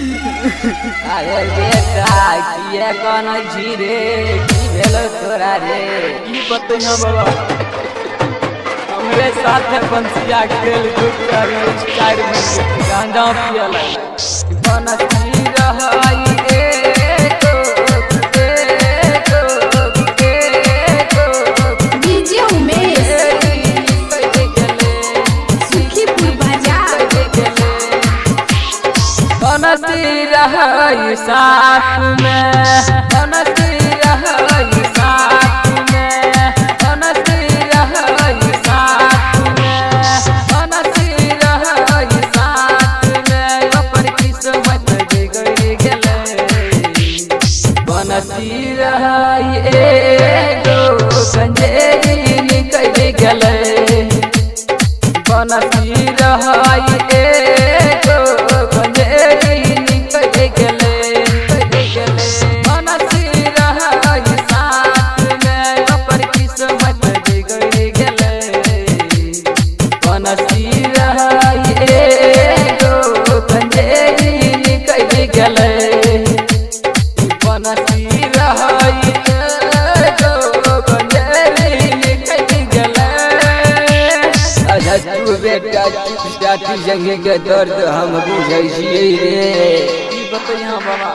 अरे बेटा किए कौन झीरे की भेलो तोरा रे ई बतैया बाबा हमरे साथ बंसिया खेल धूप कर 4 बजे गांजा पियल बनती रहई डीजे उमेश सुखीपुर बाजार बनती रहई साथ में बनती रहई साथ में बनती रहई साथ में बनती रहई साथ में ऊपर किस्मत बिगड़ गेले बनती रहई एगो गंजेरी निकल गेले बनती रहई एगो गंजेरी निकल गेले बनती रहई साथ में ऊपर किस्मत बिगड़ गेले बनती रहई एगो गंजेरी निकल गेले बनती रहई एगो गंजेरी निकल गेले। अच्छा तू बेटा जाति जंगे के दर्द हम बुझै छियै रे ई बतैया बाबा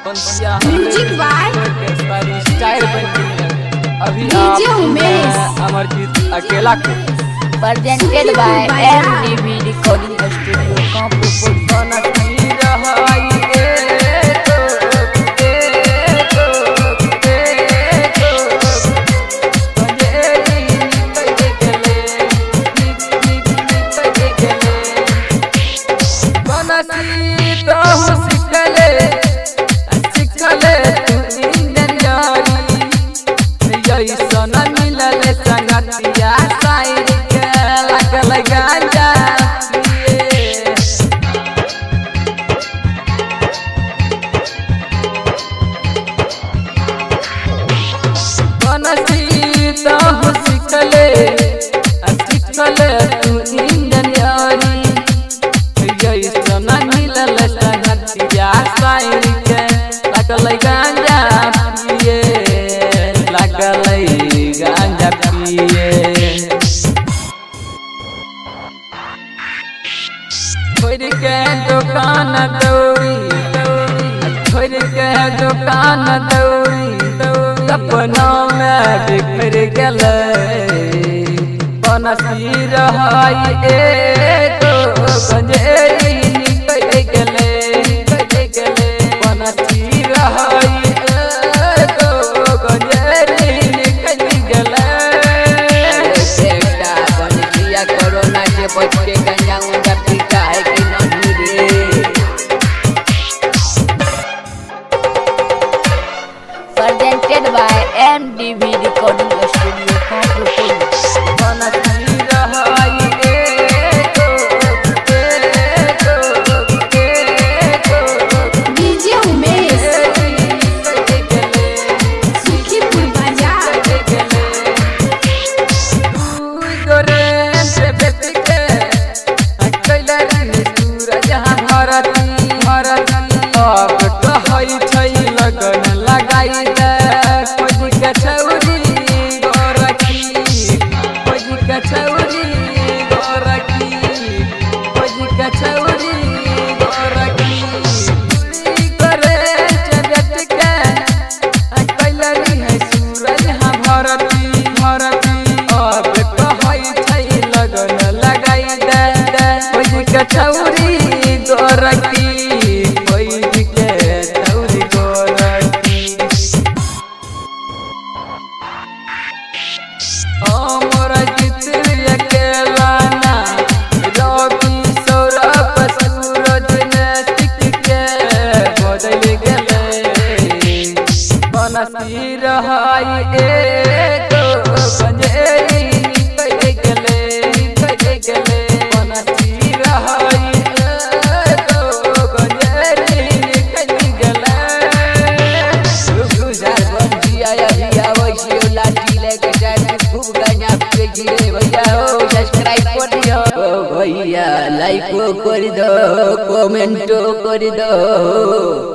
बंसिया म्यूजिक बाय स्टाइल बन गई अभी डीजे उमेश अमरजीत अकेला को presented by MDB Recording Studio, Kampur. बनती रहई एगो गंजेरी निकल गेले निकल गेले बनती तहु सिखले सिखले तू इंजनियरी जैसन मिलल संगतिया साइड के लगल गांजा पिए बनती तहु सिखले सिखले तू इंजनियरी जैसन मिलल संगतिया साइड के लगल गांजा पिए लगल गांजा पिए छोड़ के दुकान दौड़ी छोड़ के दुकान दौड़ी सपना में बिखर गेले बनती रहई एगो गंजेरी निकल गेले बनती रहई एगो गंजेरी निकल गेले। बेटा बंसिया कोरोना से बच के गंजा उंजा पीता है कि नहीं रे? Presented by MDB Recording Studio, Kampur. बनती रहई एगो डीजे उमेश सुखीपुर बाजार अब कहै छै लगन लगाई दे खोज के छौरी गोरखी खोज के छौरी गोरखी खोज के छौरी गोरखी करे बेट के कैलरी है सूरज हाँ भरती अब कहै छै लगन लगाई दे खोज के छौरी गोरखी खोज के छौरी गोरखी अमर जित अकेला ना रवि सौरभ सूरज ने टिक के बदल गेले बनती रहई एगो गंजेरी निकल गेले बनती रहई एगो भैया लाइको कर दो कमेंटो कर दो।